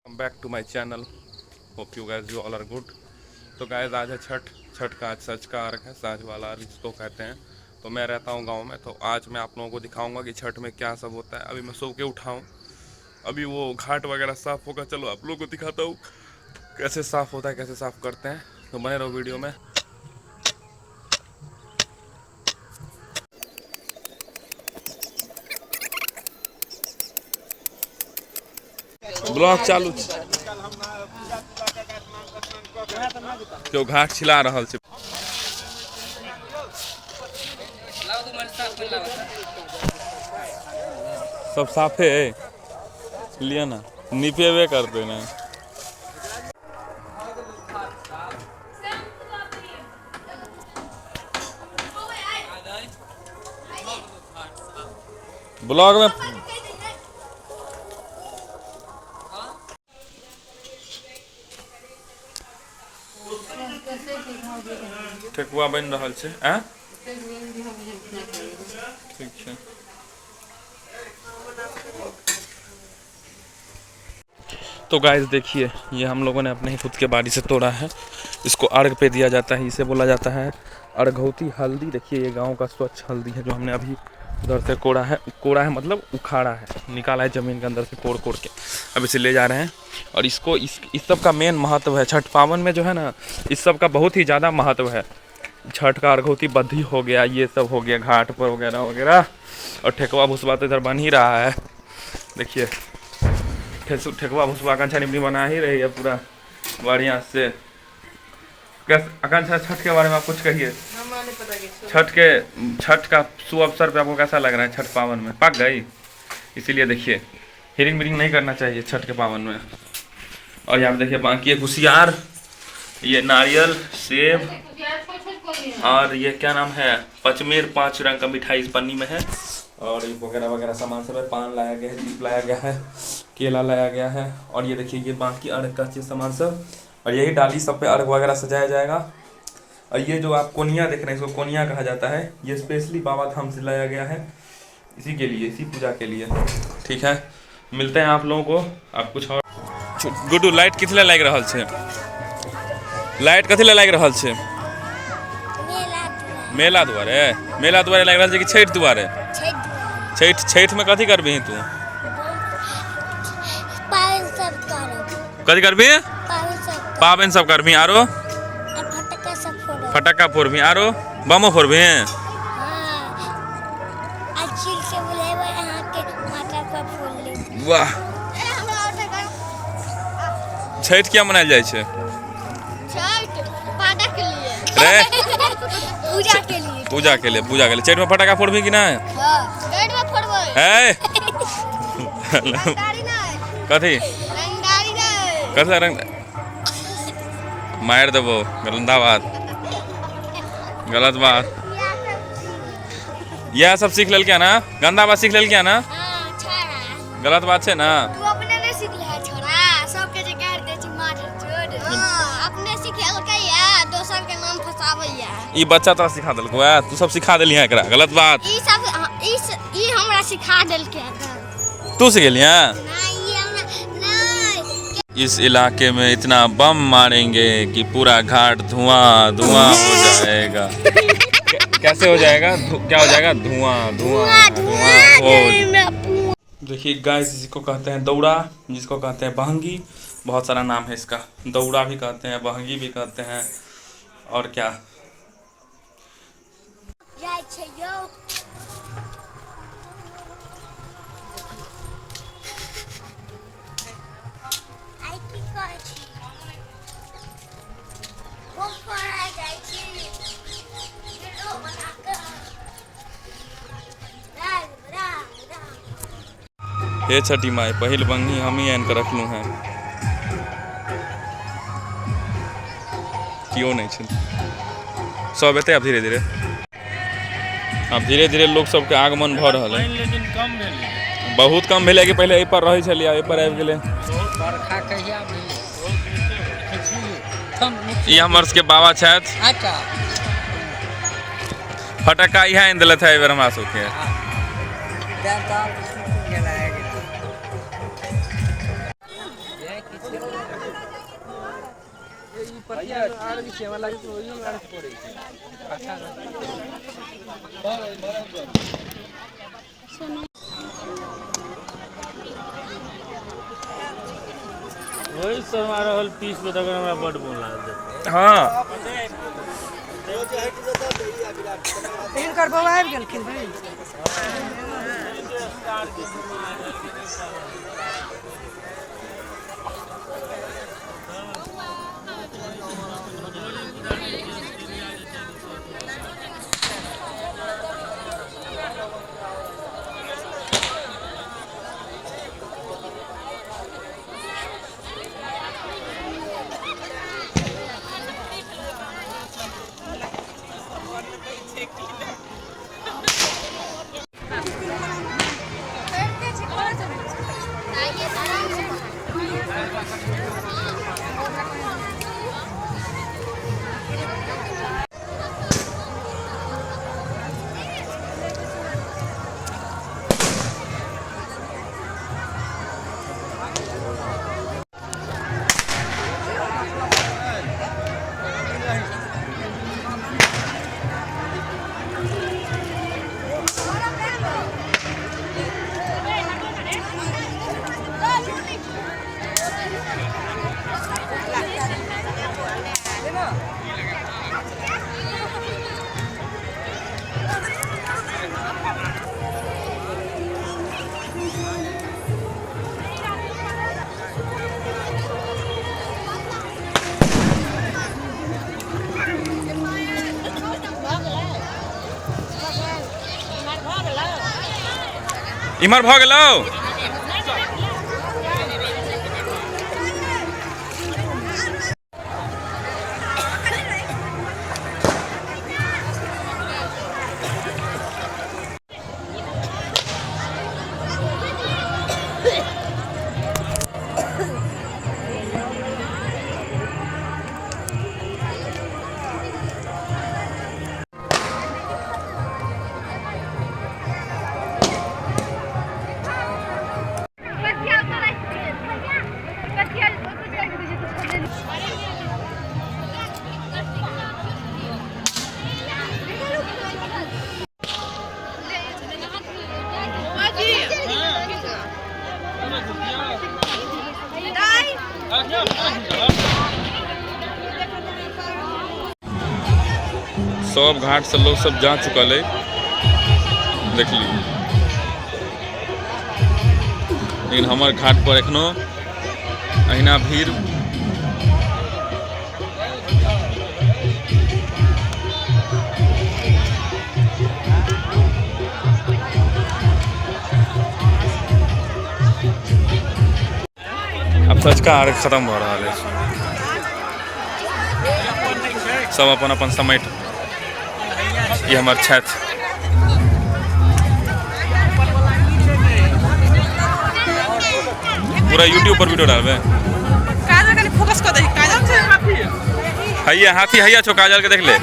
Back to my channel. Hope you guys you all are good. तो guys आज है छठ का आज सच का अर्घ है, साँझ वाला अर्घ जिसको कहते हैं। तो मैं रहता हूँ गांव में, तो आज मैं आप लोगों को दिखाऊंगा कि छठ में क्या सब होता है। अभी मैं सो के उठा हूँ, अभी वो घाट वगैरह साफ़ होगा। चलो आप लोगों को दिखाता हूँ कैसे साफ़ होता है, कैसे साफ़ करते हैं। तो बने रहो वीडियो में। ब्लॉग चालू क्यों घाट छिला रहा है। सब साफे है लिया ना, निपेवे करते ना। ब्लॉग में ठेकुआ बन रहा है। ठीक है। तो गाइस देखिए, ये हम लोगों ने अपने ही खुद के बाड़ी से तोड़ा है। इसको अर्घ पे दिया जाता है, इसे बोला जाता है अर्घौती हल्दी। देखिए ये गांव का स्वच्छ हल्दी है जो हमने अभी उधर से कोड़ा है मतलब उखाड़ा है, निकाला है ज़मीन के अंदर से कोड़ के। अब इसे ले जा रहे हैं। और इसको इस सब का मेन महत्व है छठ पावन में जो है ना, इस सब का बहुत ही ज़्यादा महत्व है। छठ का अर्घौती बद्धी हो गया, ये सब हो गया घाट पर वगैरह वगैरह। और ठेकुआ भुसबा तो इधर बन ही रहा है। देखिए ठेकुआ भुसबा आकांक्षा निमनी बना ही रही है पूरा बढ़िया से। कैसे आकांक्षा, छठ के बारे में आप कुछ कहिए। छठ का शुभ अवसर पे आपको कैसा लग रहा है? छठ पावन में पक गई, इसीलिए देखिए हिरिंग मिरिंग नहीं करना चाहिए छठ के पावन में। और यहाँ पे देखिए बाकी है कुशियार, ये नारियल, सेब और ये क्या नाम है, पचमेर। 5 रंग का मिठाई इस पन्नी में है। और ये वगैरह वगैरह सामान सब है। पान लाया गया है, दीप लाया गया है, केला लाया गया है। और ये देखिए ये बाकी अर्घ का चीज़ सामान सब। और यही डाली सब पे अर्घ वगैरह सजाया जाएगा। और ये जो आप कोनिया देख रहे हैं, इसको कोनिया कहा जाता है। ये स्पेशली बाबा धाम से लाया गया है, इसी के लिए, इसी पूजा के लिए। ठीक है, मिलते हैं आप लोगों को। आप कुछ और गुड्डू, लाइट कितने लाग रहा है? लाइट कथी लाग रहा है? मेला दुआरे लग रहा है कि छठ दुआरे? छठ में कथी करबी तू? कथी करबी? पाबन सब करबी। आरो फटक्का फोड़बी, आरो बमो फोड़बी। वाह, छठ क्या मनायल जाए छे? पूजा के लिए छठ में फटाका फोड़बी कि नहीं? कथी कथी रंग मार देवो, गंदा बात, गलत बात। यह सब सीख लेल क्या ना, गंदा बात सीख लेल क्या ना, गलत बात है ना। ई बच्चा तो सिखा दिलको है, तू सब सिखा दिली है एकरा, गलत बात। ई हमरा सिखा दिलके, तू सिखेली है। इस इलाके में इतना बम मारेंगे कि पूरा घाट धुआं धुआं हो जाएगा। कैसे हो जाएगा? क्या हो जाएगा? धुआं धुआं धुआं। देखिए गाइस, जिसको कहते हैं दौड़ा, जिसको कहते हैं बहंगी, बहुत सारा नाम है इसका। दौड़ा भी कहते हैं, बहंगी भी कहते हैं, और क्या। हे छठी माई, पहिल बंगी हम ही आन कर रखलू हैं, क्यों नहीं छे सब एते। अब धीरे धीरे लोग सबके आगमन भ रहा है, लेकिन कम भेलै, बहुत कम भेलै कि पहले एहि पर रहै छलियै, एहि पर आबि गेलै। बरखा कहिया भेलै? ई हमर सबके बाबा छथि। फटक्का इएह आनि देलथि है एहि बेर हमरा सबके। वही शर्मा रहल पीस पे तक हमरा बड मोन लागल। हाँ हिनकर बौआ आबि गेलखिन भाई। इमर भ गेलौ। सब घाट से लोग सब जा चुकल है, देख ली। लेकिन हमार घाट पर एखनो अहिना भीड़। अब सजका अर्घ खत्म हो रहा है, सब अपन अपन समेट। ये हमार छत पूरा यूट्यूब पर वीडियो डालबे। काजल कनी फोकस कर दे। काजल से हाथी हैया हाथी हैया छो, काजल के देख ले।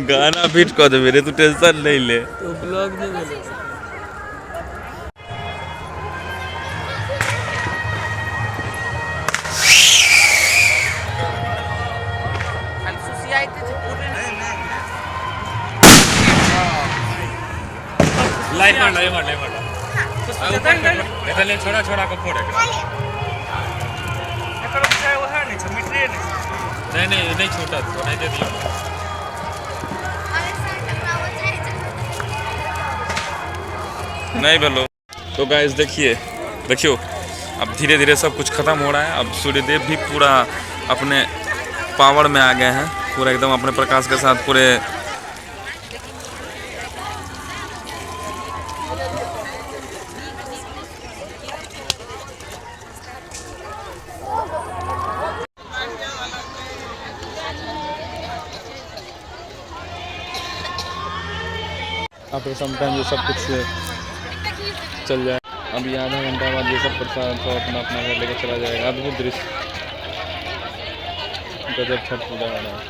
गाना फिट कर दे मेरे, तू टेंशन नहीं ले। तो ब्लॉग नहीं बने। लाइट मार लाइट मार लाइट मार। इधर छोड़ा छोड़ा को फोड़ है। नहीं नहीं नहीं छोटा तो नहीं दे दिया। नहीं बोलो तो गाइस देखियो अब धीरे धीरे सब कुछ खत्म हो रहा है। अब सूर्यदेव भी पूरा अपने पावर में आ गए हैं, पूरा एकदम अपने प्रकाश के साथ पूरे। यहाँ पे समटाइम ये सब कुछ चल जाए। अभी आधा घंटा बाद ये सब प्रसाद सब अपना अपना घर लेके चला जाएगा। अद्भुत दृश्य, गजब छठ पूजा हो रहा है।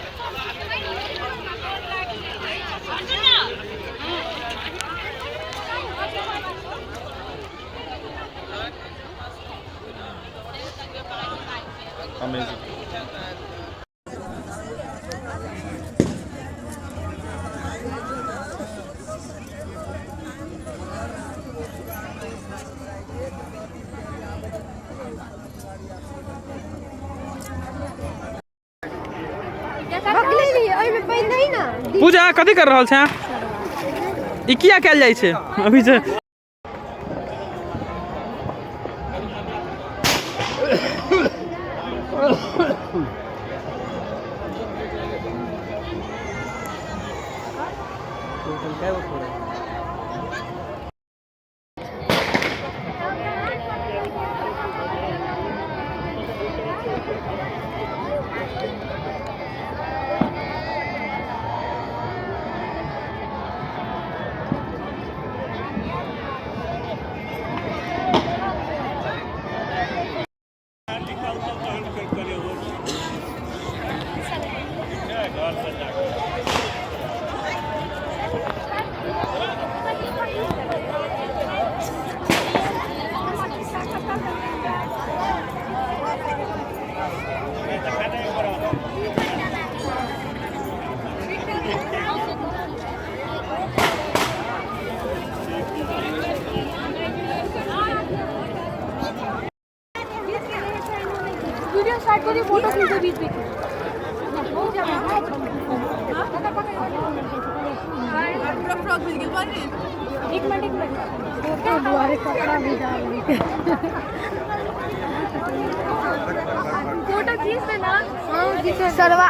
अमेजिंग। पूजा कथी कर रहल छै? ई किया कयल जाइ छै अभी जे वीडियो स्टार्ट करिए, फोटो खींचो बीच बीच में। एक मिनट दुआरे कपड़ा भी डाल फोटो खींच देना। हाँ सरवा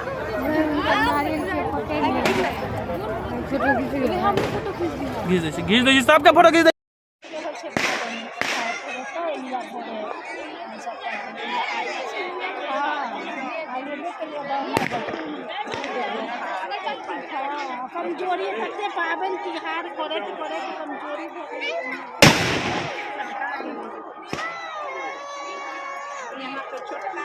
घीच दीजिए सबका फोटो खींच। कमजोरी कते पाबन तिहार करे कमजोरी यहाँ पे छोटका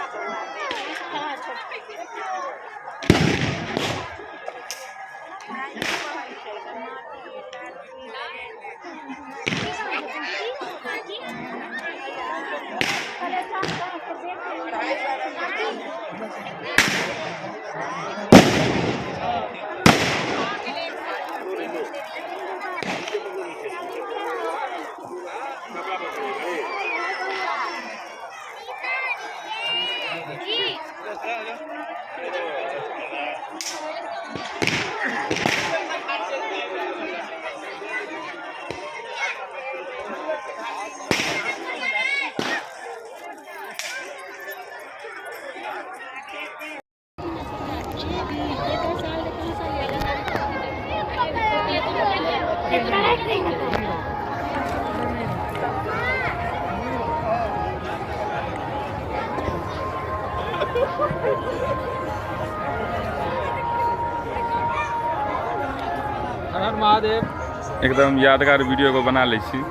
महादेव एकदम यादगार वीडियो को बना लै छी।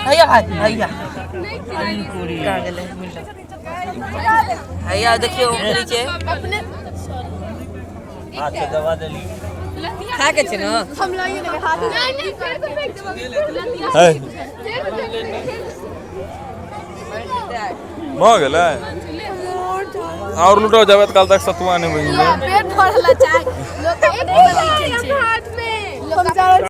भैया भाई भैया भैया देखियो नीचे हाथ से दबा देली खा के छै न हम लाइए लगे हाथ नहीं फेर तो फेंक देबो हो गेलै और लुटो जाबे त काल तक सतुआ नहीं बनि पेट भरला चाय लोग एक हाथ में